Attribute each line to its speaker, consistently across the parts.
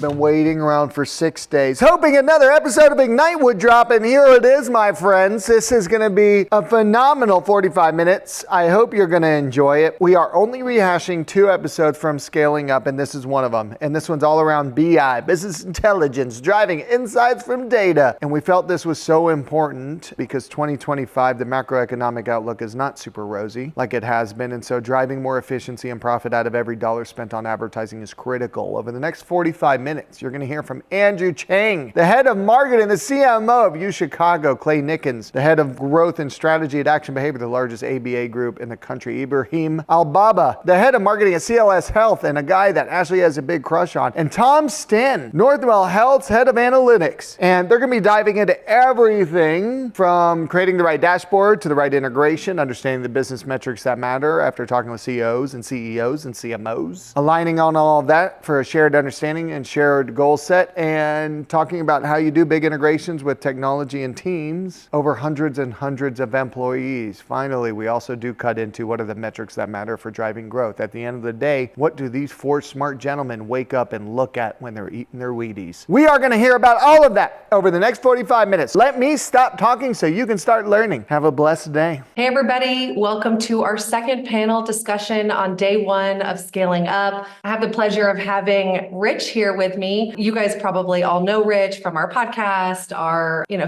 Speaker 1: been waiting around for 6 days, hoping another episode of Ignite would drop, and here it is, my friends. This is going to be a phenomenal 45 minutes. I hope you're going to enjoy it. We are only rehashing 2 episodes from Scaling Up, and this is one of them. And this one's all around BI, business intelligence, driving insights from data. And we felt this was so important because 2025, the macroeconomic outlook is not super rosy like it has been. And so driving more efficiency and profit out of every dollar spent on advertising is critical. Over the next 45 minutes, you're going to hear from Andrew Chang, the head of marketing, the CMO of UChicago, Clay Nickens, the head of growth and strategy at Action Behavior, the largest ABA group in the country, Ibrahim Al-Baba, the head of marketing at CLS Health, and a guy that Ashley has a big crush on, and Tom Stanton, Northwell Health's head of analytics. And they're going to be diving into everything from creating the right dashboard to the right integration, understanding the business metrics that matter after talking with CEOs and CEOs and CMOs, aligning on all of that for a shared understanding and shared goal set, and talking about how you do big integrations with technology and teams over hundreds and hundreds of employees. Finally, we also do cut into what are the metrics that matter for driving growth. At the end of the day, what do these 4 smart gentlemen wake up and look at when they're eating their Wheaties? We are going to hear about all of that over the next 45 minutes. Let me stop talking so you can start learning. Have a blessed day.
Speaker 2: Hey, everybody. Welcome to our second panel discussion on day 1 of Scaling Up. I have the pleasure of having Rich here with me. You guys probably all know Rich from our podcast,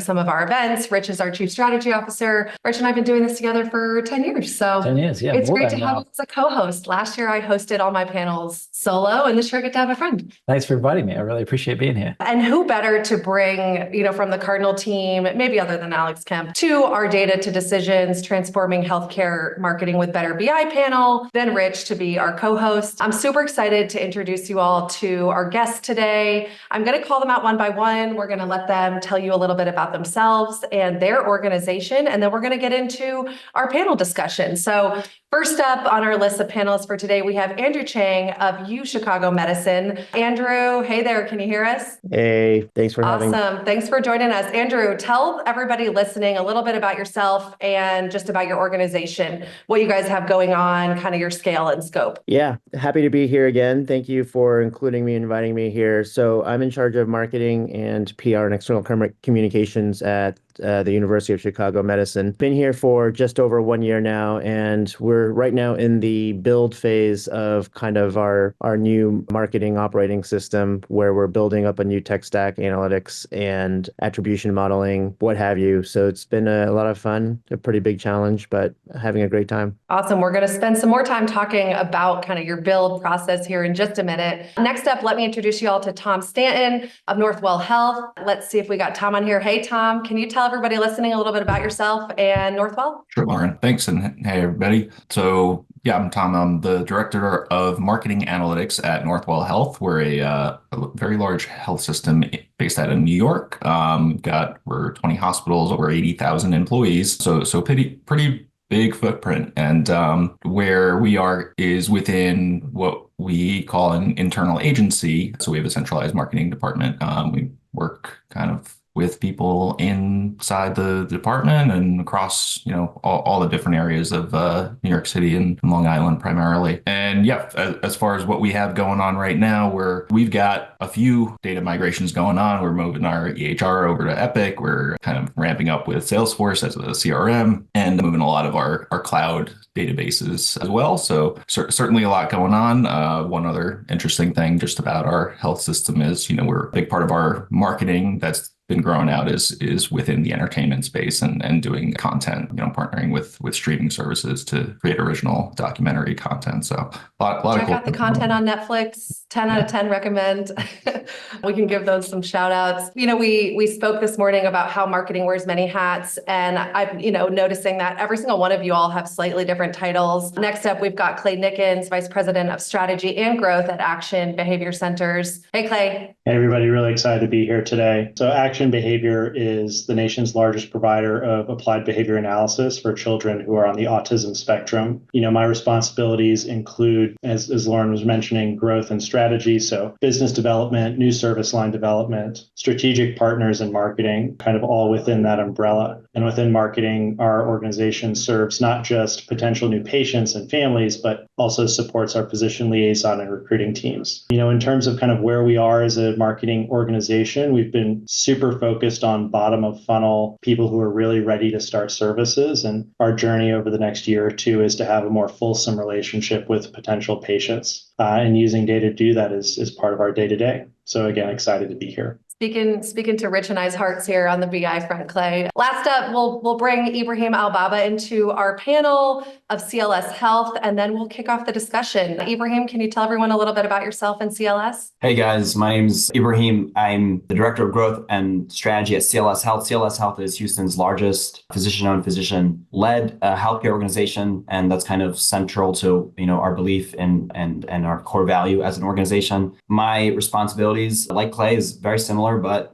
Speaker 2: some of our events. Rich is our Chief Strategy Officer. Rich and I have been doing this together for 10 years. So
Speaker 3: 10 years, yeah.
Speaker 2: It's great to have you as a co-host. Last year, I hosted all my panels solo, and this year I get to have a friend.
Speaker 3: Thanks for inviting me. I really appreciate being here.
Speaker 2: And who better to bring, from the Cardinal team, maybe other than Alex Kemp, to our Data to Decisions, Transforming Healthcare Marketing with Better BI panel, than Rich to be our co-host. I'm super excited to introduce you all to our guests today. I'm going to call them out one by one. We're going to let them tell you a little bit about themselves and their organization, and then we're going to get into our panel discussion. So first up on our list of panelists for today, we have Andrew Chang of UChicago Medicine. Andrew, hey there, can you hear us?
Speaker 4: Hey, thanks for having me.
Speaker 2: Awesome, thanks for joining us. Andrew, tell everybody listening a little bit about yourself and just about your organization, what you guys have going on, kind of your scale and scope.
Speaker 4: Yeah, happy to be here again. Thank you for including me, inviting me here. So I'm in charge of marketing and PR and external communications at the University of Chicago Medicine. Been here for just over 1 year now, and we're right now in the build phase of kind of our new marketing operating system, where we're building up a new tech stack, analytics and attribution modeling, what have you. So it's been a lot of fun, a pretty big challenge, but having a great time.
Speaker 2: Awesome. We're going to spend some more time talking about kind of your build process here in just a minute. Next up, let me introduce you all to Tom Stanton of Northwell Health. Let's see if we got Tom on here. Hey, Tom, can you tell everybody listening a little bit about yourself and Northwell?
Speaker 5: Sure, Lauren. Thanks. And hey, everybody. So yeah, I'm Tom. I'm the director of marketing analytics at Northwell Health. We're a very large health system based out of New York. We're 20 hospitals, over 80,000 employees. So pretty big footprint. And where we are is within what we call an internal agency. So we have a centralized marketing department. We work kind of with people inside the department and across, all the different areas of New York City and Long Island primarily. And yeah, as far as what we have going on right now, we've got a few data migrations going on. We're moving our EHR over to Epic. We're kind of ramping up with Salesforce as a CRM and moving a lot of our cloud databases as well. So certainly a lot going on. One other interesting thing just about our health system is, we're a big part of our marketing that's been growing out is within the entertainment space and doing content, partnering with streaming services to create original documentary content. So a lot
Speaker 2: Check out the content on Netflix. 10 out of 10 recommend. We can give those some shout outs. We spoke this morning about how marketing wears many hats, and I'm, noticing that every single one of you all have slightly different titles. Next up, we've got Clay Nickens, Vice President of Strategy and Growth at Action Behavior Centers. Hey, Clay.
Speaker 6: Hey, everybody. Really excited to be here today. So Action Action Behavior is the nation's largest provider of applied behavior analysis for children who are on the autism spectrum. My responsibilities include, as Lauren was mentioning, growth and strategy. So business development, new service line development, strategic partners, and marketing, kind of all within that umbrella. And within marketing, our organization serves not just potential new patients and families, but also supports our physician liaison and recruiting teams. In terms of kind of where we are as a marketing organization, we've been super focused on bottom of funnel people who are really ready to start services. And our journey over the next year or two is to have a more fulsome relationship with potential patients. And using data to do that is part of our day-to-day. So again, excited to be here.
Speaker 2: Speaking to Rich and I's hearts here on the BI front, Clay. Last up, we'll bring Ibrahim Al-Baba into our panel of CLS Health, and then we'll kick off the discussion. Ibrahim, can you tell everyone a little bit about yourself and CLS?
Speaker 7: Hey guys, my name's Ibrahim. I'm the Director of Growth and Strategy at CLS Health. CLS Health is Houston's largest physician-owned, physician-led healthcare organization, and that's kind of central to our belief and our core value as an organization. My responsibilities, like Clay, is very similar, but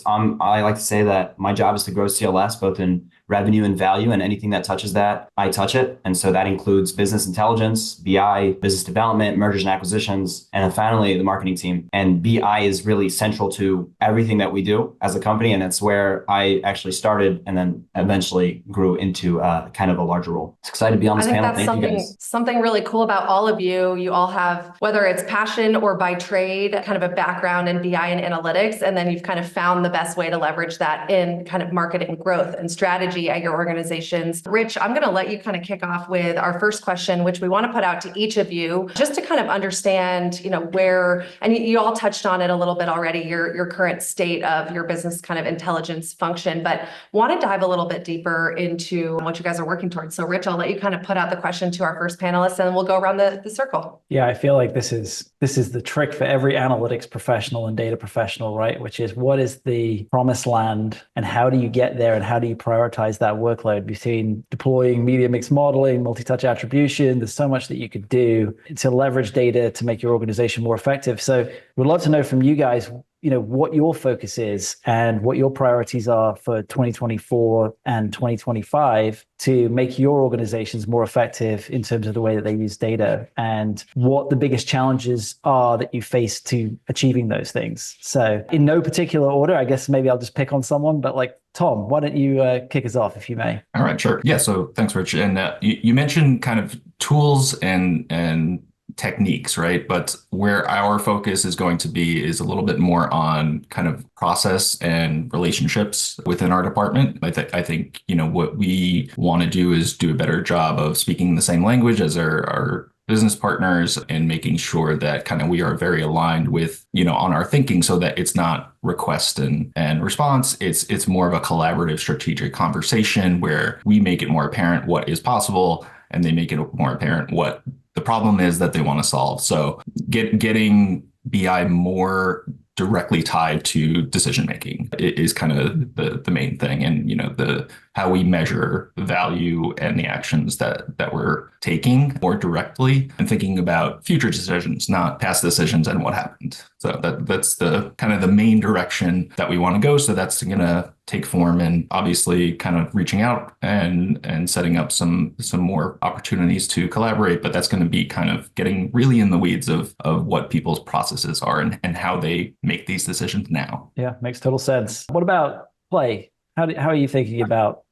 Speaker 7: I like to say that my job is to grow CLS both in revenue and value, and anything that touches that, I touch it. And so that includes business intelligence, BI, business development, mergers and acquisitions, and then finally the marketing team. And BI is really central to everything that we do as a company. And it's where I actually started and then eventually grew into kind of a larger role. It's excited to be on this panel. Thank you guys.
Speaker 2: Something really cool about all of you. You all have, whether it's passion or by trade, kind of a background in BI and analytics. And then you've kind of found the best way to leverage that in kind of marketing growth and strategy at your organizations. Rich, I'm going to let you kind of kick off with our first question, which we want to put out to each of you, just to kind of understand, where, and you all touched on it a little bit already, your current state of your business kind of intelligence function, but want to dive a little bit deeper into what you guys are working towards. So Rich, I'll let you kind of put out the question to our first panelist, and we'll go around the circle.
Speaker 3: Yeah, I feel like this is the trick for every analytics professional and data professional, right? Which is, what is the promised land and how do you get there and how do you prioritize that workload between deploying media mix modeling, multi-touch attribution? There's so much that you could do to leverage data to make your organization more effective. So we'd love to know from you guys, what your focus is and what your priorities are for 2024 and 2025 to make your organizations more effective in terms of the way that they use data, and what the biggest challenges are that you face to achieving those things. So in no particular order, I guess maybe I'll just pick on someone, but Tom, why don't you kick us off if you may?
Speaker 5: All right, sure. Yeah, so thanks, Rich. And you mentioned kind of tools and techniques, right? But where our focus is going to be is a little bit more on kind of process and relationships within our department. I think, what we want to do is do a better job of speaking the same language as our business partners and making sure that kind of we are very aligned with, on our thinking, so that it's not request and response. It's more of a collaborative strategic conversation where we make it more apparent what is possible and they make it more apparent what the problem is that they want to solve. So getting BI more directly tied to decision making is kind of the main thing, and the how we measure value and the actions that we're taking more directly, and thinking about future decisions, not past decisions and what happened. So that's the kind of the main direction that we want to go. So that's going to take form and obviously kind of reaching out and setting up some more opportunities to collaborate. But that's going to be kind of getting really in the weeds of what people's processes are and how they make these decisions now.
Speaker 3: Yeah, makes total sense. What about Clay? How are you thinking about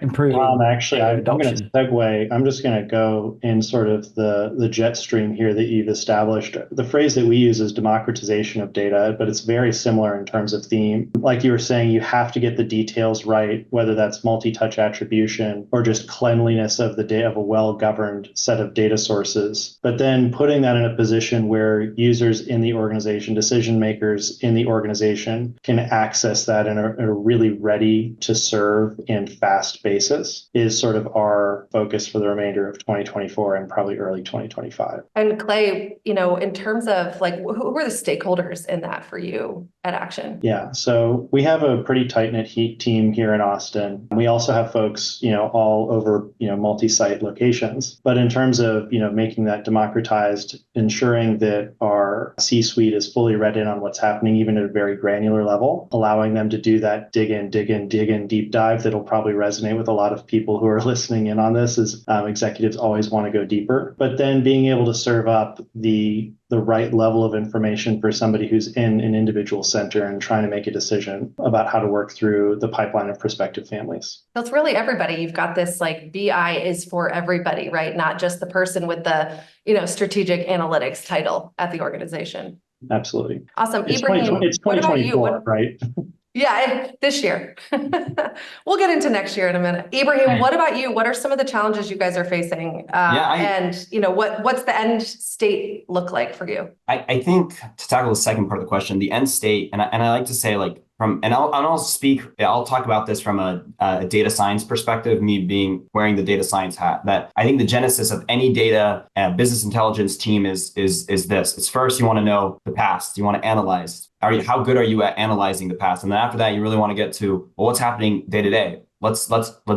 Speaker 3: improving
Speaker 6: actually, I'm going
Speaker 3: adoption?
Speaker 6: to segue. I'm just going to go in sort of the jet stream here that you've established. The phrase that we use is democratization of data, but it's very similar in terms of theme. Like you were saying, you have to get the details right, whether that's multi-touch attribution or just cleanliness of the data, of a well-governed set of data sources. But then putting that in a position where users in the organization, decision makers in the organization, can access that in a really ready to serve and fast basis is sort of our focus for the remainder of 2024 and probably early 2025.
Speaker 2: And Clay, in terms of who are the stakeholders in that for you at Action?
Speaker 6: Yeah, so we have a pretty tight-knit team here in Austin. We also have folks, all over, multi-site locations. But in terms of, making that democratized, ensuring that our C-suite is fully read in on what's happening, even at a very granular level, allowing them to do that dig in, deep dive that'll probably resonate with a lot of people who are listening in on this, is executives always want to go deeper. But then being able to serve up the right level of information for somebody who's in an individual center and trying to make a decision about how to work through the pipeline of prospective families.
Speaker 2: So it's really everybody. You've got this like BI is for everybody, right? Not just the person with the, strategic analytics title at the organization.
Speaker 6: Absolutely.
Speaker 2: Awesome.
Speaker 6: It's
Speaker 2: Ibrahim,
Speaker 6: it's
Speaker 2: what about you?
Speaker 6: 2024, right?
Speaker 2: Yeah, this year. We'll get into next year in a minute. Ibrahim, what about you? What are some of the challenges you guys are facing? And what's the end state look like for you?
Speaker 7: I think to tackle the second part of the question, the end state, and I like to say I'll talk about this from a data science perspective, me wearing the data science hat, that I think the genesis of any data business intelligence team is this. It's first, you want to know the past. You want to analyze. How good are you at analyzing the past? And then after that, you really want to get to, well, what's happening day to day? Let's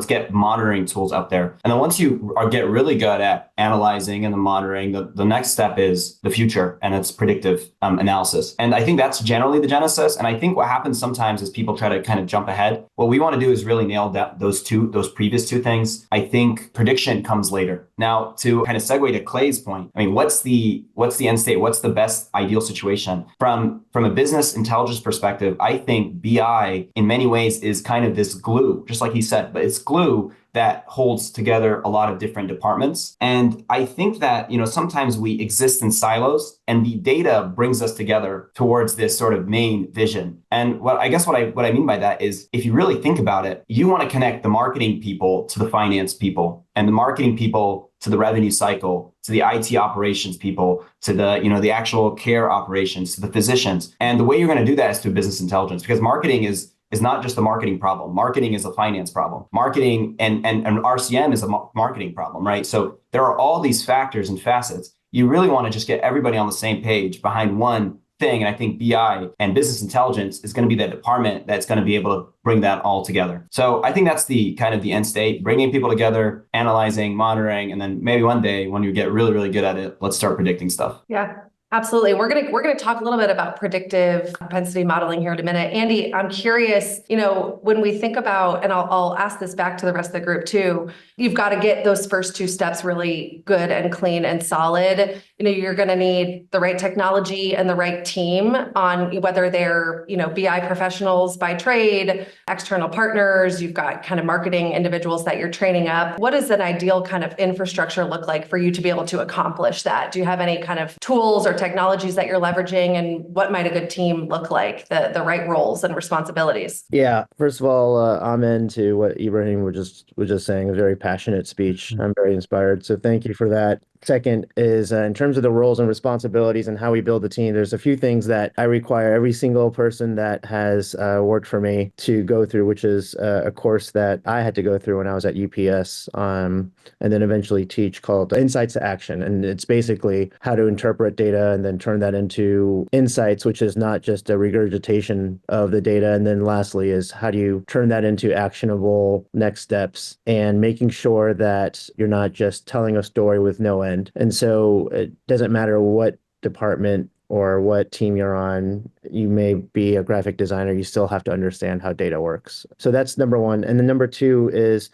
Speaker 7: get monitoring tools up there. And then once you get really good at analyzing and the monitoring, the next step is the future, and it's predictive analysis. And I think that's generally the genesis. And I think what happens sometimes is people try to kind of jump ahead. What we want to do is really nail down those previous two things. I think prediction comes later. Now, to kind of segue to Clay's point, I mean, what's the end state? What's the best ideal situation? From a business intelligence perspective, I think BI in many ways is kind of this glue, just like he said, but it's glue that holds together a lot of different departments. And I think that, sometimes we exist in silos, and the data brings us together towards this sort of main vision. And what I mean by that is, if you really think about it, you want to connect the marketing people to the finance people, and the marketing people to the revenue cycle, to the IT operations people, to the actual care operations, to the physicians. And the way you're going to do that is through business intelligence, because marketing is not just a marketing problem. Marketing is a finance problem. Marketing and RCM is a marketing problem, right? So there are all these factors and facets. You really want to just get everybody on the same page behind one thing. And I think BI and business intelligence is going to be that department that's going to be able to bring that all together. So I think that's the kind of the end state, bringing people together, analyzing, monitoring, and then maybe one day when you get really, really good at it, let's start predicting stuff.
Speaker 2: Yeah. Absolutely. We're gonna talk a little bit about predictive propensity modeling here in a minute. Andy, I'm curious, when we think about, and I'll ask this back to the rest of the group too, you've got to get those first two steps really good and clean and solid. You're going to need the right technology and the right team on whether they're, BI professionals by trade, external partners, you've got kind of marketing individuals that you're training up. What does an ideal kind of infrastructure look like for you to be able to accomplish that? Do you have any kind of tools or technologies that you're leveraging, and what might a good team look like, the right roles and responsibilities?
Speaker 4: Yeah, first of all, amen to what Ibrahim was just saying. A very passionate speech. I'm very inspired. So thank you for that. Second is in terms of the roles and responsibilities and how we build the team, there's a few things that I require every single person that has worked for me to go through, which is a course that I had to go through when I was at UPS and then eventually teach, called Insights to Action. And it's basically how to interpret data and then turn that into insights, which is not just a regurgitation of the data. And then lastly is, how do you turn that into actionable next steps, and making sure that you're not just telling a story with no end. And so it doesn't matter what department or what team you're on, you may be a graphic designer, you still have to understand how data works. So that's number one. And then number two is,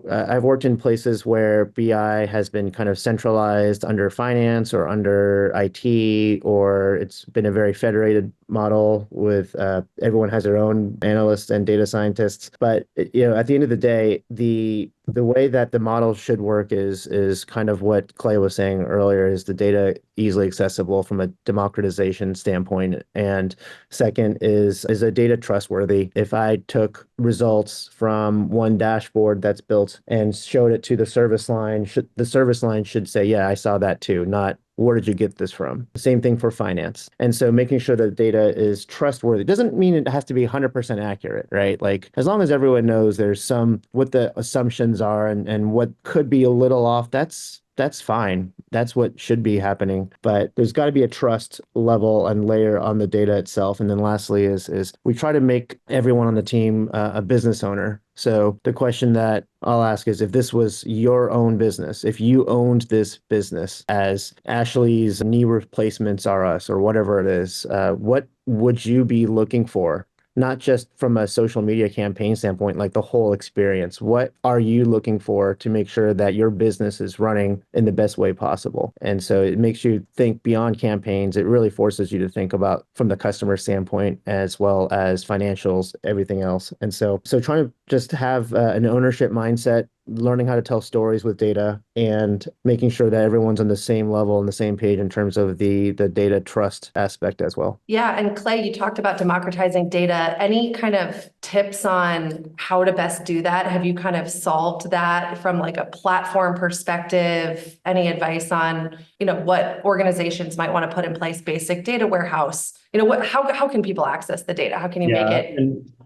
Speaker 4: I've worked in places where BI has been kind of centralized under finance or under IT, or it's been a very federated model with everyone has their own analysts and data scientists. But, at the end of the day, the way that the model should work is kind of what Clay was saying earlier, is the data easily accessible from a democratization standpoint. And second is a data trustworthy? If I took results from one dashboard that's built and showed it to the service line, the service line should say, yeah, I saw that too, not where did you get this from? Same thing for finance. And so making sure that data is trustworthy doesn't mean it has to be 100% accurate, right? Like, as long as everyone knows there's what the assumptions are and what could be a little off, that's that's fine. That's what should be happening. But there's got to be a trust level and layer on the data itself. And then lastly is we try to make everyone on the team a business owner. So the question that I'll ask is, if this was your own business, if you owned this business as Ashley's knee replacements are us or whatever it is, what would you be looking for? Not just from a social media campaign standpoint, like the whole experience. What are you looking for to make sure that your business is running in the best way possible? And so it makes you think beyond campaigns. It really forces you to think about from the customer standpoint as well as financials, everything else. And so trying to just have an ownership mindset, learning how to tell stories with data, and making sure that everyone's on the same level, on the same page in terms of the data trust aspect as well.
Speaker 2: Yeah. And Clay, you talked about democratizing data. Any kind of tips on how to best do that? Have you kind of solved that from like a platform perspective? Any advice on, what organizations might want to put in place basic data warehouse? How can people access the data? How can you make it,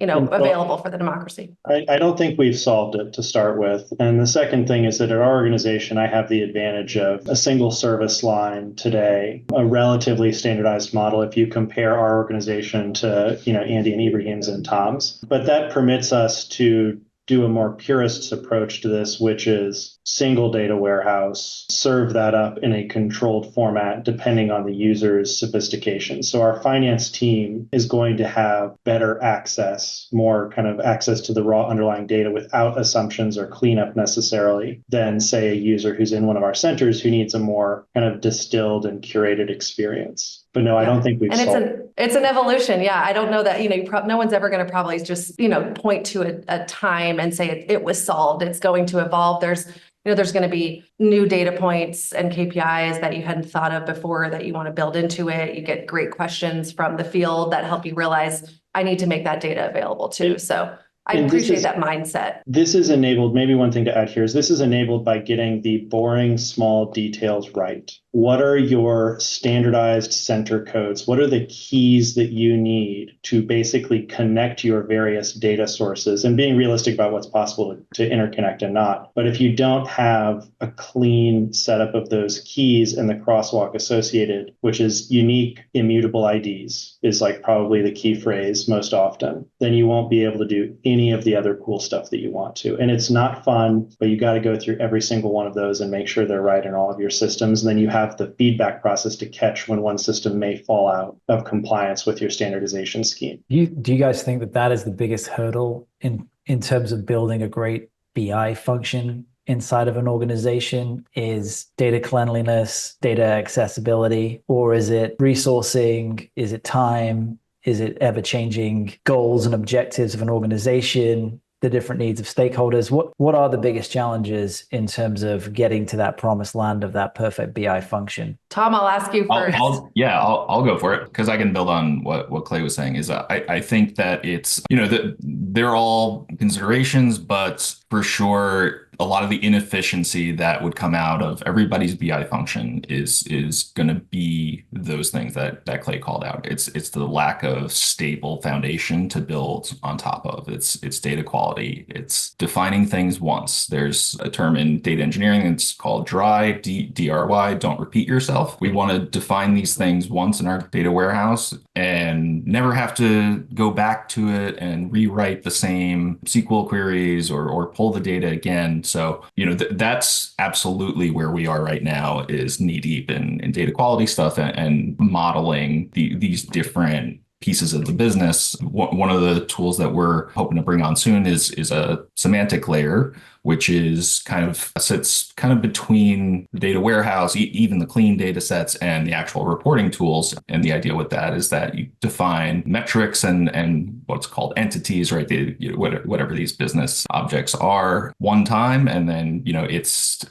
Speaker 2: available for the democracy?
Speaker 6: I don't think we've solved it to start with. And the second thing is that at our organization, I have the advantage of a single service line today, a relatively standardized model if you compare our organization to, Andy and Ibrahim's and Tom's. But that permits us to do a more purist's approach to this, which is single data warehouse, serve that up in a controlled format depending on the user's sophistication. So our finance team is going to have better access, more kind of access to the raw underlying data without assumptions or cleanup necessarily than, say, a user who's in one of our centers who needs a more kind of distilled and curated experience. But no, I don't think we've solved it.
Speaker 2: It's an evolution. Yeah. I don't know that, no one's ever going to probably just, point to a time and say it was solved. It's going to evolve. There's going to be new data points and KPIs that you hadn't thought of before that you want to build into it. You get great questions from the field that help you realize I need to make that data available too. So I appreciate that mindset.
Speaker 6: This is enabled, maybe one thing to add here is this is enabled by getting the boring small details right. What are your standardized center codes? What are the keys that you need to basically connect your various data sources, and being realistic about what's possible to interconnect and not? But if you don't have a clean setup of those keys and the crosswalk associated, which is unique immutable IDs, is like probably the key phrase most often, then you won't be able to do any of the other cool stuff that you want to. And it's not fun, but you got to go through every single one of those and make sure they're right in all of your systems. And then you have the feedback process to catch when one system may fall out of compliance with your standardization scheme.
Speaker 3: Do you guys think that is the biggest hurdle in terms of building a great BI function inside of an organization? Is data cleanliness, data accessibility, or is it resourcing? Is it time? Is it ever-changing goals and objectives of an organization, the different needs of stakeholders? What are the biggest challenges in terms of getting to that promised land of that perfect BI function?
Speaker 2: Tom, I'll ask you first.
Speaker 5: I'll go for it because I can build on what Clay was saying. Is I think that it's, that they're all considerations, but for sure, a lot of the inefficiency that would come out of everybody's BI function is going to be those things that Clay called out. It's the lack of stable foundation to build on top of. It's data quality. It's defining things once. There's a term in data engineering that's called DRY, DRY, don't repeat yourself. We want to define these things once in our data warehouse and never have to go back to it and rewrite the same SQL queries or pull the data again. So, that's absolutely where we are right now, is knee deep in data quality stuff and modeling these different pieces of the business. One of the tools that we're hoping to bring on soon is a semantic layer, which is sits between the data warehouse, even the clean data sets, and the actual reporting tools. And the idea with that is that you define metrics and what's called entities, right? Whatever these business objects are one time, and then it's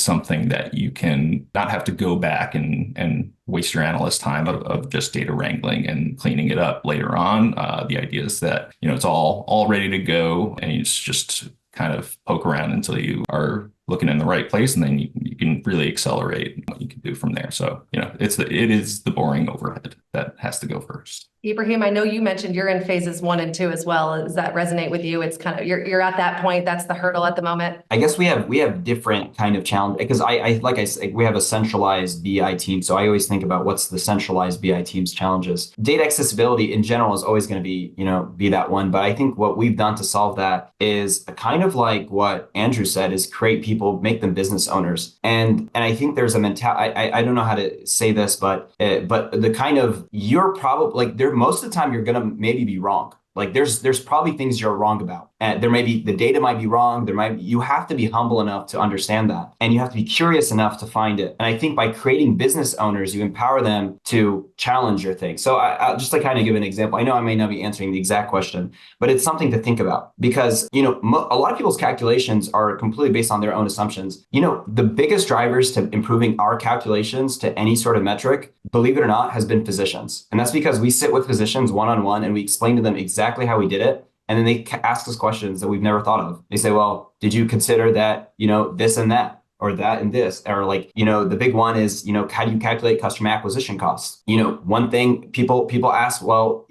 Speaker 5: something that you can not have to go back and waste your analyst time of just data wrangling and cleaning it up later on. The idea is that it's all ready to go, and it's just kind of poke around until you are looking in the right place, and then you can really accelerate what you can do from there. So it is the boring overhead that has to go first.
Speaker 2: Ibrahim, I know you mentioned you're in phases 1 and 2 as well. Does that resonate with you? It's kind of you're at that point. That's the hurdle at the moment.
Speaker 7: I guess we have different kind of challenge because I like I said, we have a centralized BI team. So I always think about what's the centralized BI team's challenges. Data accessibility in general is always going to be that one. But I think what we've done to solve that is kind of like what Andrew said, is create people, make them business owners. And I think there's a mentality. I don't know how to say this, but the kind of, you're probably like, there most of the time you're gonna maybe be wrong. Like there's probably things you're wrong about. And there may be, the data might be wrong. You have to be humble enough to understand that. And you have to be curious enough to find it. And I think by creating business owners, you empower them to challenge your thing. So I'll just to kind of give an example. I know I may not be answering the exact question, but it's something to think about because, a lot of people's calculations are completely based on their own assumptions. The biggest drivers to improving our calculations to any sort of metric, believe it or not, has been physicians. And that's because we sit with physicians one-on-one and we explain to them exactly how we did it. And then they ask us questions that we've never thought of. They say, well, did you consider that, this and that, or that and this? Or like, the big one is, how do you calculate customer acquisition costs? One thing people ask, well,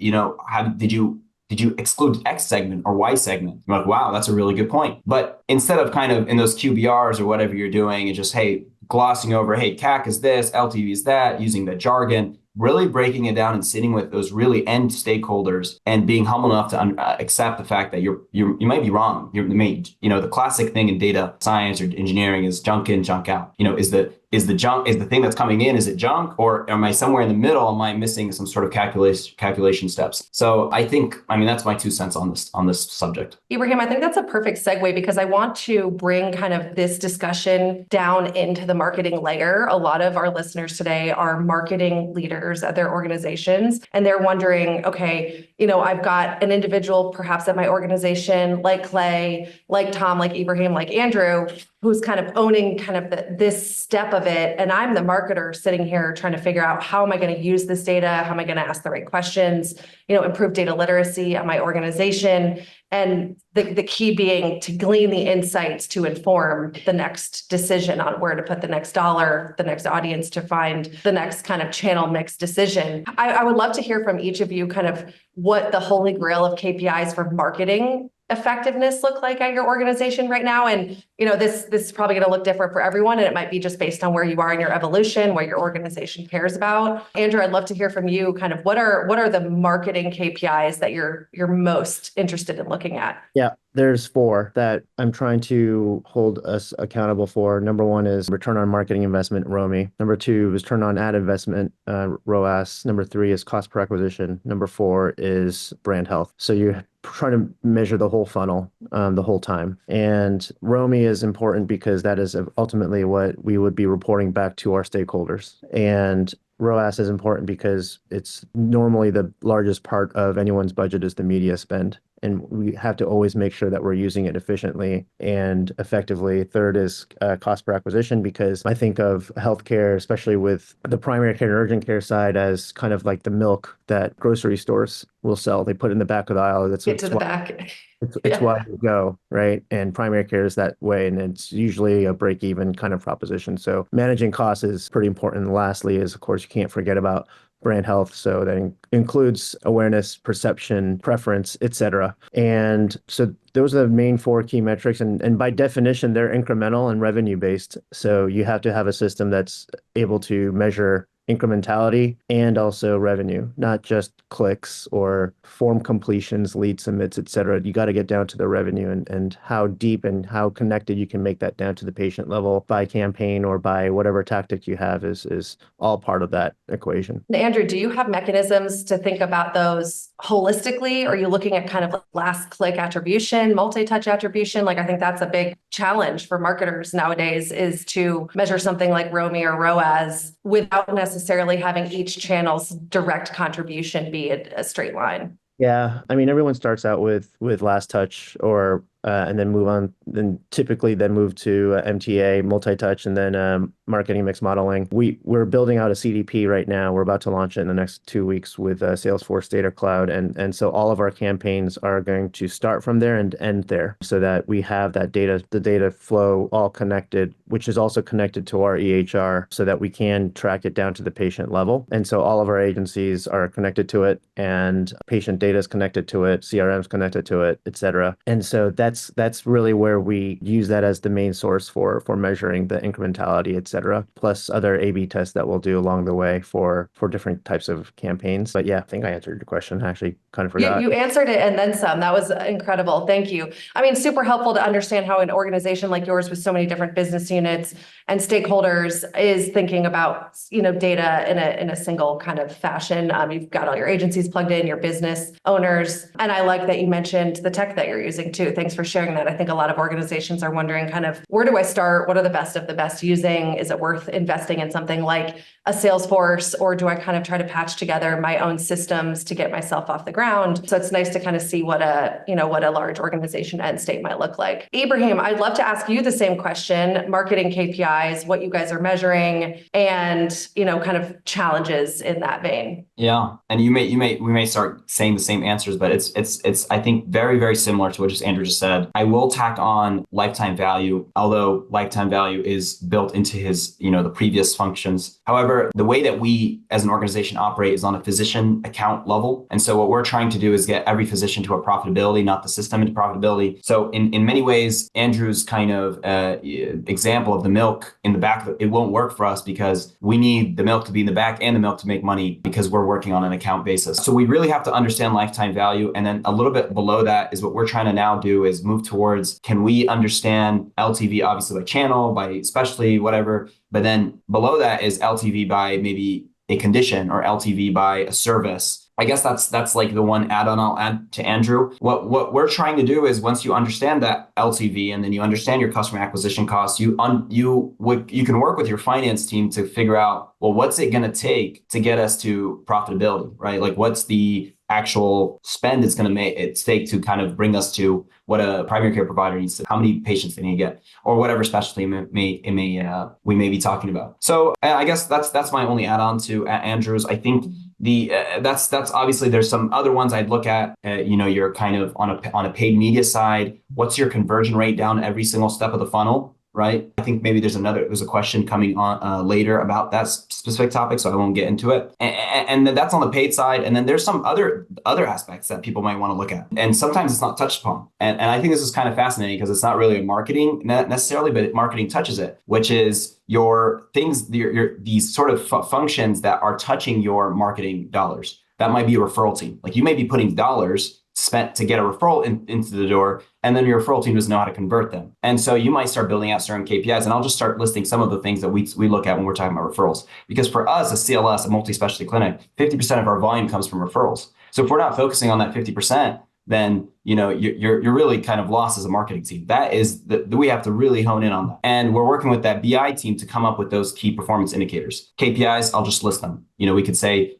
Speaker 7: how did you exclude X segment or Y segment? I'm like, wow, that's a really good point. But instead of kind of in those QBRs or whatever you're doing and just, hey, glossing over, hey, CAC is this, LTV is that, using the jargon, really breaking it down and sitting with those really end stakeholders and being humble enough to accept the fact that you might be wrong. The classic thing in data science or engineering is junk in, junk out. Is the thing that's coming in, is it junk, or am I somewhere in the middle? Am I missing some sort of calculation steps? So I think, that's my 2 cents on this subject.
Speaker 2: Ibrahim, I think that's a perfect segue because I want to bring kind of this discussion down into the marketing layer. A lot of our listeners today are marketing leaders at their organizations, and they're wondering, okay, I've got an individual perhaps at my organization like Clay, like Tom, like Ibrahim, like Andrew, who's kind of owning kind of this step of it. And I'm the marketer sitting here trying to figure out, how am I going to use this data? How am I going to ask the right questions, improve data literacy at my organization? And the key being to glean the insights to inform the next decision on where to put the next dollar, the next audience to find the next kind of channel mix decision. I would love to hear from each of you kind of what the holy grail of KPIs for marketing effectiveness look like at your organization right now. And, this is probably going to look different for everyone. And it might be just based on where you are in your evolution, what your organization cares about. Andrew, I'd love to hear from you kind of what are the marketing KPIs that you're most interested in looking at?
Speaker 4: Yeah, there's 4 that I'm trying to hold us accountable for. Number 1 is return on marketing investment, ROMI. Number 2 is return on ad investment, ROAS. Number 3 is cost per acquisition. Number 4 is brand health. So you try to measure the whole funnel the whole time. And ROMI is important because that is ultimately what we would be reporting back to our stakeholders. And ROAS is important because it's normally the largest part of anyone's budget is the media spend. And we have to always make sure that we're using it efficiently and effectively. Third is cost per acquisition, because I think of healthcare, especially with the primary care and urgent care side, as kind of like the milk that grocery stores will sell. They put it in the back of the aisle.
Speaker 2: Get to the back.
Speaker 4: It's why you go, right? And primary care is that way. And it's usually a break-even kind of proposition. So managing costs is pretty important. And lastly is, of course, you can't forget about brand health. So that includes awareness, perception, preference, et cetera. And so those are the main 4 key metrics. And by definition, they're incremental and revenue based. So you have to have a system that's able to measure incrementality and also revenue, not just clicks or form completions, lead submits, et cetera. You got to get down to the revenue and how deep and how connected you can make that down to the patient level by campaign or by whatever tactic you have is all part of that equation.
Speaker 2: Andrew, do you have mechanisms to think about those holistically? Are you looking at kind of last click attribution, multi-touch attribution? Like, I think that's a big challenge for marketers nowadays, is to measure something like ROMI or ROAS without necessarily having each channel's direct contribution be a straight line.
Speaker 4: Yeah, I mean, everyone starts out with last touch or and then move on, then typically move to MTA, multi-touch, and then marketing mix modeling. We're building out a CDP right now. We're about to launch it in the next 2 weeks with Salesforce Data Cloud. And so all of our campaigns are going to start from there and end there so that we have that data, the data flow all connected, which is also connected to our EHR so that we can track it down to the patient level. And so all of our agencies are connected to it, and patient data is connected to it, CRM is connected to it, et cetera. And so that's really where we use that as the main source for measuring the incrementality, et cetera, plus other A/B tests that we'll do along the way for different types of campaigns. But yeah, I think I answered your question. I actually kind of forgot.
Speaker 2: You answered it and then some. That was incredible. Thank you. I mean, super helpful to understand how an organization like yours with so many different business units and stakeholders is thinking about, data in a single kind of fashion. You've got all your agencies plugged in, your business owners. And I like that you mentioned the tech that you're using too. Thanks for sharing that. I think a lot of organizations are wondering kind of, where do I start? What are the best of the best using? Is it worth investing in something like a Salesforce, or do I kind of try to patch together my own systems to get myself off the ground? So it's nice to kind of see what a large organization end state might look like. Ibrahim, I'd love to ask you the same question, marketing KPIs, what you guys are measuring, and, kind of challenges in that vein.
Speaker 7: Yeah. And we may start saying the same answers, but it's I think very, very similar to what Andrew just said. I will tack on lifetime value, although lifetime value is built into his, the previous functions. However, the way that we as an organization operate is on a physician account level. And so what we're trying to do is get every physician to a profitability, not the system into profitability. So in many ways, Andrew's kind of example of the milk in the back, it won't work for us because we need the milk to be in the back and the milk to make money because we're working on an account basis. So we really have to understand lifetime value. And then a little bit below that is what we're trying to now do is move towards, can we understand LTV, obviously by channel, by specialty, whatever. But then below that is LTV by maybe a condition or LTV by a service. I guess that's like the one add-on I'll add to Andrew. What we're trying to do is once you understand that LTV and then you understand your customer acquisition costs, you can work with your finance team to figure out, well, what's it going to take to get us to profitability, right? Like what's the actual spend it's going to take to kind of bring us to what a primary care provider needs to, how many patients they need to get, or whatever specialty we may be talking about. So I guess that's my only add-on to Andrew's. I think that's obviously there's some other ones I'd look at. You're kind of on a paid media side. What's your conversion rate down every single step of the funnel? Right. I think maybe there's a question coming on later about that specific topic, so I won't get into it. And then that's on the paid side. And then there's some other aspects that people might want to look at. And sometimes it's not touched upon. And I think this is kind of fascinating because it's not really a marketing necessarily, but marketing touches it, which is your things, these sort of functions that are touching your marketing dollars. That might be a referral team. Like you may be putting dollars spent to get a referral into the door, and then your referral team doesn't know how to convert them. And so you might start building out certain KPIs, and I'll just start listing some of the things that we look at when we're talking about referrals. Because for us, a CLS, a multi-specialty clinic, 50% of our volume comes from referrals. So if we're not focusing on that 50%, then you're really kind of lost as a marketing team. That is we have to really hone in on that. And we're working with that BI team to come up with those key performance indicators. KPIs, I'll just list them. We could say,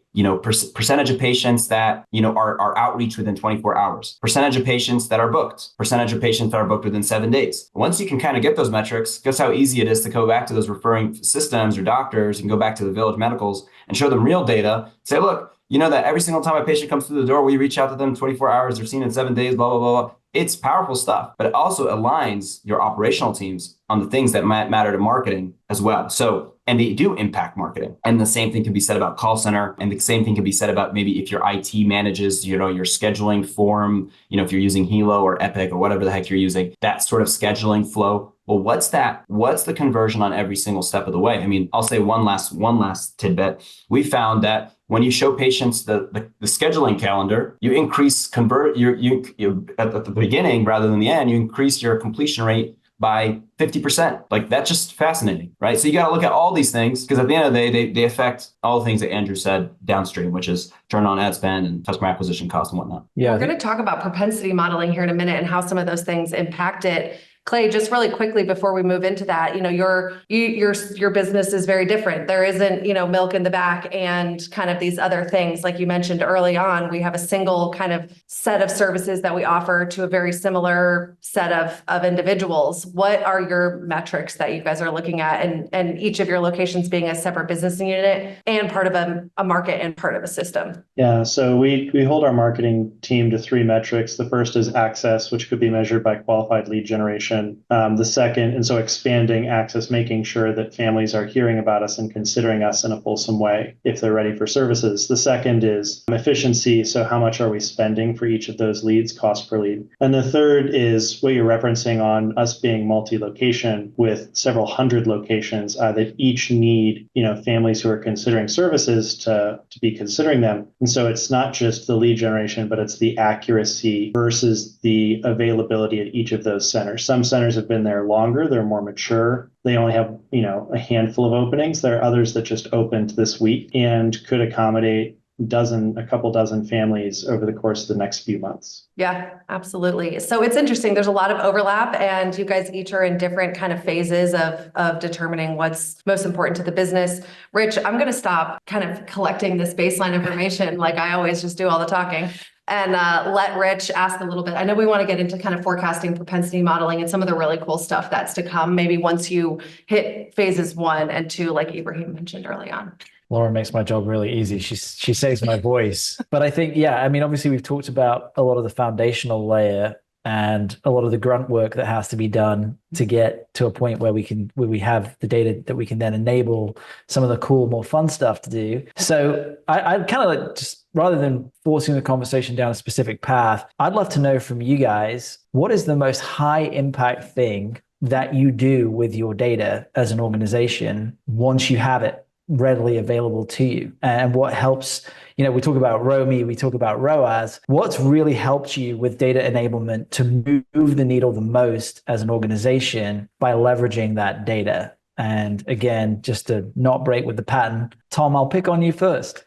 Speaker 7: percentage of patients that, are outreach within 24 hours, percentage of patients that are booked, percentage of patients that are booked within 7 days. Once you can kind of get those metrics, guess how easy it is to go back to those referring systems or doctors and go back to the Village Medicals and show them real data. Say, look, that every single time a patient comes through the door, we reach out to them 24 hours, they're seen in 7 days, blah, blah, blah, blah. It's powerful stuff, but it also aligns your operational teams on the things that matter to marketing as well. So, and they do impact marketing. And the same thing can be said about call center. And the same thing can be said about maybe if your IT manages, your scheduling form, if you're using Helo or Epic or whatever the heck you're using, that sort of scheduling flow. Well, what's the conversion on every single step of the way? I mean, I'll say one last tidbit. We found that when you show patients the scheduling calendar, you increase you at the beginning rather than the end, you increase your completion rate by 50%. Like that's just fascinating, right? So you got to look at all these things because at the end of the day, they affect all the things that Andrew said downstream, which is turn on ad spend and customer acquisition cost and whatnot.
Speaker 2: Yeah, we're going to talk about propensity modeling here in a minute and how some of those things impact it. Clay, just really quickly before we move into that, your business is very different. There isn't, milk in the back and kind of these other things. Like you mentioned early on, we have a single kind of set of services that we offer to a very similar set of individuals. What are your metrics that you guys are looking at, and each of your locations being a separate business unit and part of a market and part of a system?
Speaker 6: Yeah, so we hold our marketing team to three metrics. The first is access, which could be measured by qualified lead generation. The second, and so expanding access, making sure that families are hearing about us and considering us in a fulsome way if they're ready for services. The second is efficiency, so how much are we spending for each of those leads, cost per lead. And the third is what you're referencing on us being multi-location with several hundred locations that each need, families who are considering services to be considering them. And so it's not just the lead generation, but it's the accuracy versus the availability at each of those centers. Some centers have been there longer, they're more mature. They only have, a handful of openings. There are others that just opened this week and could accommodate a couple dozen families over the course of the next few months.
Speaker 2: Yeah, absolutely. So it's interesting. There's a lot of overlap, and you guys each are in different kind of phases of determining what's most important to the business. Rich, I'm going to stop kind of collecting this baseline information like I always just do all the talking, and let Rich ask a little bit. I know we want to get into kind of forecasting, propensity modeling, and some of the really cool stuff that's to come, maybe once you hit phases 1 and 2, like Ibrahim mentioned early on.
Speaker 3: Laura makes my job really easy. She saves my voice. But I think, obviously we've talked about a lot of the foundational layer and a lot of the grunt work that has to be done to get to a point where we have the data that we can then enable some of the cool, more fun stuff to do. So I'd kind of just, rather than forcing the conversation down a specific path, I'd love to know from you guys, what is the most high impact thing that you do with your data as an organization once you have it readily available to you, and what helps? We talk about ROMI, we talk about ROAS. What's really helped you with data enablement to move the needle the most as an organization by leveraging that data? And again, just to not break with the pattern, Tom, I'll pick on you first.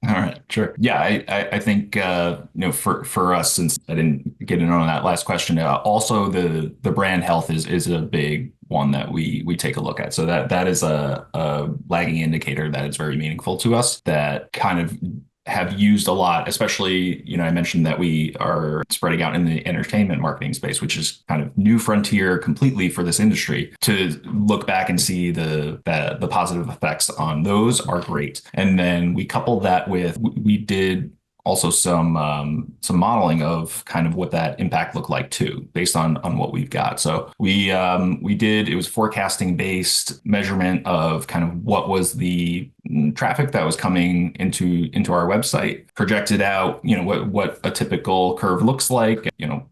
Speaker 5: All right, sure. Yeah, I think for us, since I didn't get in on that last question, also the brand health is a big one that we take a look at. So that is a lagging indicator that is very meaningful to us, that kind of have used a lot, especially, I mentioned that we are spreading out in the entertainment marketing space, which is kind of new frontier completely for this industry. To look back and see the positive effects on those are great. And then we coupled that with, we did also some modeling of kind of what that impact looked like too, based on what we've got. So it was forecasting based measurement of kind of what was the traffic that was coming into our website, projected out, what a typical curve looks like,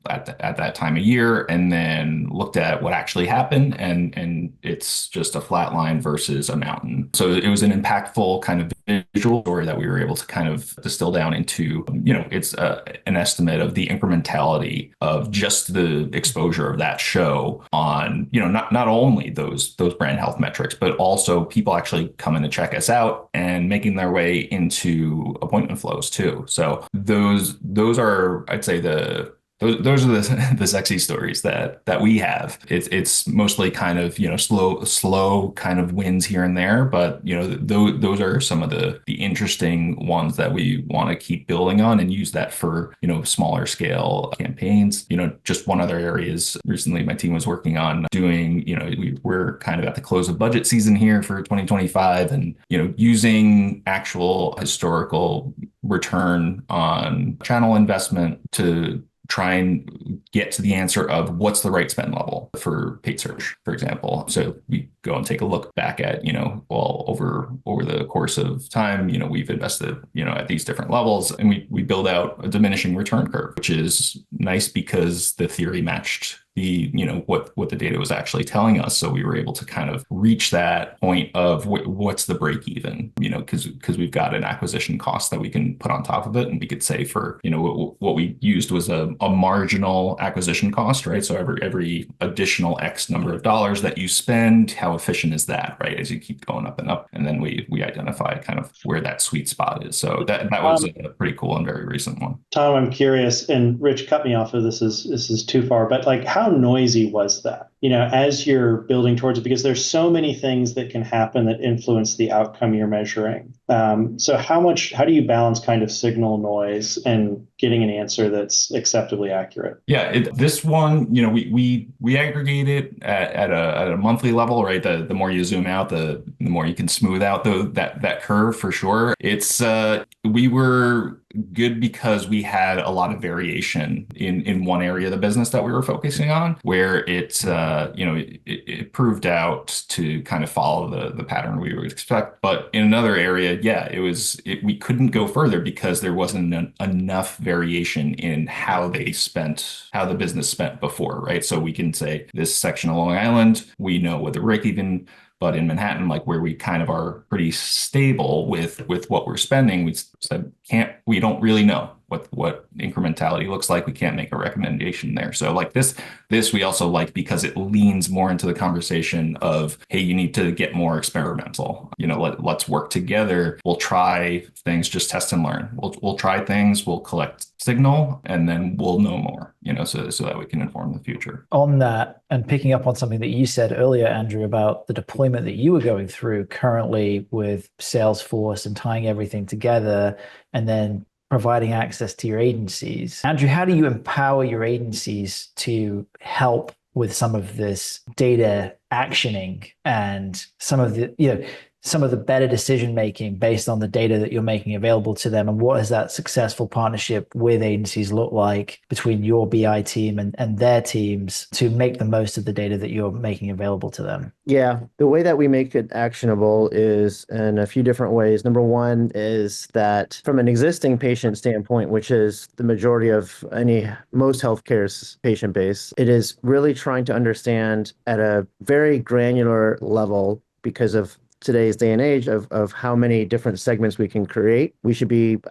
Speaker 5: at that time of year, and then looked at what actually happened, and it's just a flat line versus a mountain. So it was an impactful kind of visual story that we were able to kind of distill down into, it's an estimate of the incrementality of just the exposure of that show on, not only those brand health metrics, but also people actually coming to check us out and making their way into appointment flows too. So those are, I'd say, those are the sexy stories that we have. It's mostly kind of, slow kind of wins here and there, but those are some of the interesting ones that we want to keep building on and use that for smaller scale campaigns. Just one other area is, recently my team was working on doing, we're kind of at the close of budget season here for 2025, and using actual historical return on channel investment to try and get to the answer of what's the right spend level for paid search, for example. So we go and take a look back at, over the course of time, we've invested, at these different levels, and we build out a diminishing return curve, which is nice because the theory matched what the data was actually telling us. So we were able to kind of reach that point of what's the break even, because we've got an acquisition cost that we can put on top of it. And we could say for, what we used was a marginal acquisition cost, right? So every additional X number of dollars that you spend, how efficient is that, right? As you keep going up and up. And then we identify kind of where that sweet spot is. So that was a pretty cool and very recent one.
Speaker 6: Tom, I'm curious, and Rich, cut me off if this is too far, but like, how how noisy was that? As you're building towards it, because there's so many things that can happen that influence the outcome you're measuring. So how do you balance kind of signal noise and getting an answer that's acceptably accurate?
Speaker 5: Yeah, this one, we aggregate it at a monthly level, right? The more you zoom out, the more you can smooth out that curve for sure. We were good because we had a lot of variation in one area of the business that we were focusing on, where it proved out to kind of follow the pattern we would expect. But in another area, yeah, we couldn't go further because there wasn't enough variation in how the business spent before, right? So we can say this section of Long Island, we know what the break even. But in Manhattan, like where we kind of are pretty stable with what we're spending, we said we don't really know what incrementality looks like. We can't make a recommendation there. So like this we also like because it leans more into the conversation of, hey, you need to get more experimental. Let's work together. We'll try things, just test and learn. We'll try things, we'll collect signal, and then we'll know more, so that we can inform the future.
Speaker 3: On that, and picking up on something that you said earlier, Andrew, about the deployment that you were going through currently with Salesforce and tying everything together and then providing access to your agencies. Andrew, how do you empower your agencies to help with some of this data actioning and some of the better decision making based on the data that you're making available to them? And what does that successful partnership with agencies look like between your BI team and their teams to make the most of the data that you're making available to them?
Speaker 4: Yeah, the way that we make it actionable is in a few different ways. Number one is that from an existing patient standpoint, which is the majority of most healthcare's patient base, it is really trying to understand at a very granular level, because of today's day and age of how many different segments we can create.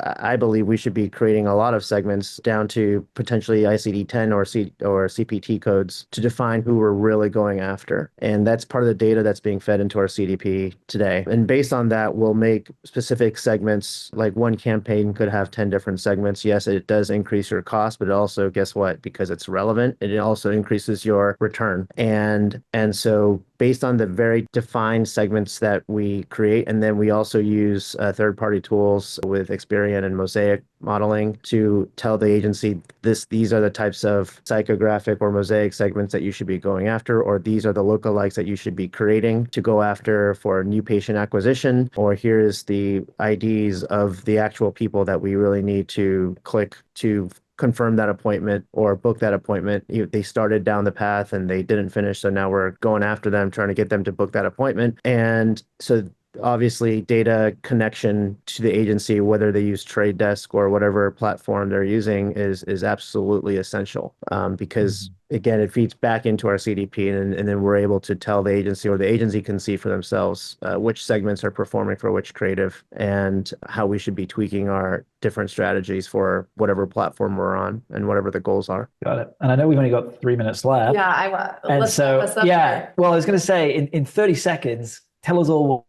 Speaker 4: I believe we should be creating a lot of segments down to potentially ICD-10 or CPT codes to define who we're really going after. And that's part of the data that's being fed into our CDP today. And based on that, we'll make specific segments, like one campaign could have 10 different segments. Yes, it does increase your cost, but it also, guess what? Because it's relevant, it also increases your return. And so based on the very defined segments that we create. And then we also use third-party tools with Experian and Mosaic modeling to tell the agency these are the types of psychographic or mosaic segments that you should be going after, or these are the lookalikes that you should be creating to go after for new patient acquisition, or here's the IDs of the actual people that we really need to click to confirm that appointment or book that appointment. They started down the path and they didn't finish, so now we're going after them, trying to get them to book that appointment. And so obviously data connection to the agency, whether they use Trade Desk or whatever platform they're using, is absolutely essential, because again, it feeds back into our CDP, and then we're able to tell the agency, or the agency can see for themselves which segments are performing for which creative and how we should be tweaking our different strategies for whatever platform we're on and whatever the goals are.
Speaker 3: Got it. And I know we've only got 3 minutes left.
Speaker 2: Yeah,
Speaker 3: let's wrap up here. Well, I was going to say in 30 seconds, tell us all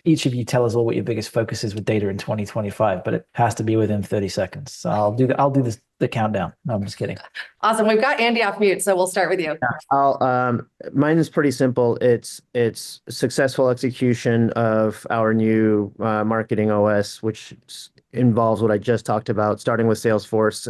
Speaker 3: each of you tell us all what your biggest focus is with data in 2025, but it has to be within 30 seconds. So I'll do the countdown. No, I'm just kidding.
Speaker 2: Awesome. We've got Andy off mute, so we'll start with you.
Speaker 4: Mine is pretty simple. It's successful execution of our new marketing OS, which involves what I just talked about, starting with Salesforce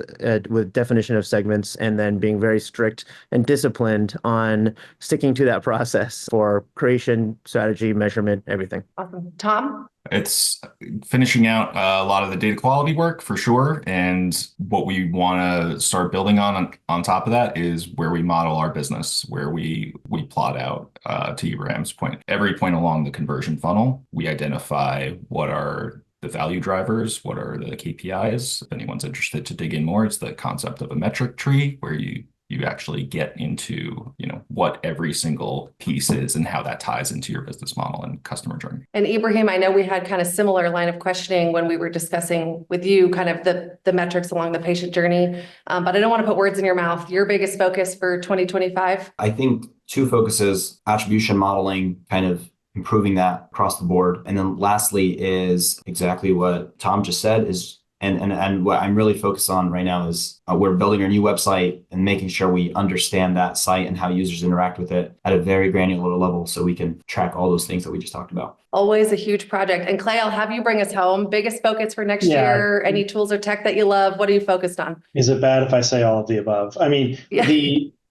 Speaker 4: with definition of segments, and then being very strict and disciplined on sticking to that process for creation, strategy, measurement, everything.
Speaker 2: Awesome. Tom?
Speaker 5: It's finishing out a lot of the data quality work for sure. And what we want to start building on top of that is where we model our business, where we plot out, to Ibrahim's point, every point along the conversion funnel, we identify what are the value drivers, what are the KPIs. If anyone's interested to dig in more, it's the concept of a metric tree where you actually get into, what every single piece is and how that ties into your business model and customer journey.
Speaker 2: And Ibrahim, I know we had kind of similar line of questioning when we were discussing with you kind of the metrics along the patient journey, but I don't want to put words in your mouth. Your biggest focus for 2025?
Speaker 7: I think 2 focuses: attribution modeling, kind of improving that across the board. And then lastly is exactly what Tom just said, is And what I'm really focused on right now is we're building our new website and making sure we understand that site and how users interact with it at a very granular level so we can track all those things that we just talked about.
Speaker 2: Always a huge project. And Clay, I'll have you bring us home. Biggest focus for next year? Any tools or tech that you love? What are you focused on?
Speaker 6: Is it bad if I say all of the above? I mean,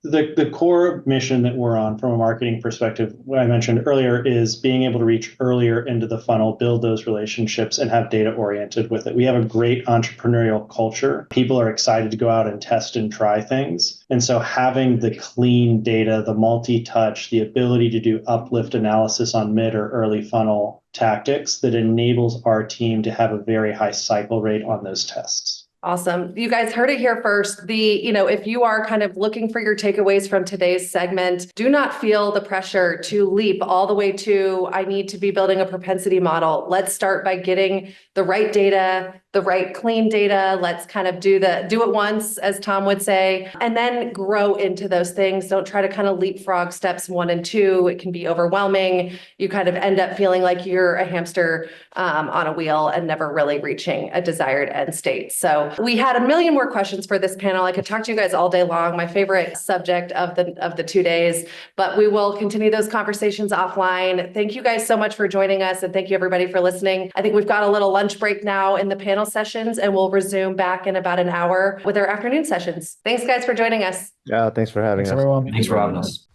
Speaker 6: the core mission that we're on from a marketing perspective, what I mentioned earlier, is being able to reach earlier into the funnel, build those relationships, and have data oriented with it. We have a great entrepreneurial culture. People are excited to go out and test and try things. And so having the clean data, the multi-touch, the ability to do uplift analysis on mid or early funnel tactics that enables our team to have a very high cycle rate on those tests.
Speaker 2: Awesome. You guys heard it here first. If you are kind of looking for your takeaways from today's segment, do not feel the pressure to leap all the way to, I need to be building a propensity model. Let's start by getting the right data, the right clean data. Let's kind of do it once, as Tom would say, and then grow into those things. Don't try to kind of leapfrog steps 1 and 2. It can be overwhelming. You kind of end up feeling like you're a hamster on a wheel and never really reaching a desired end state. So we had a million more questions for this panel. I could talk to you guys all day long, my favorite subject of the 2 days, but we will continue those conversations offline. Thank you guys so much for joining us, and thank you everybody for listening. I think we've got a little lunch break now in the panel sessions, and we'll resume back in about an hour with our afternoon sessions. Thanks guys for joining us.
Speaker 4: Yeah, thanks for having
Speaker 3: Thanks,
Speaker 4: us.
Speaker 3: everyone.
Speaker 7: Thanks for having us.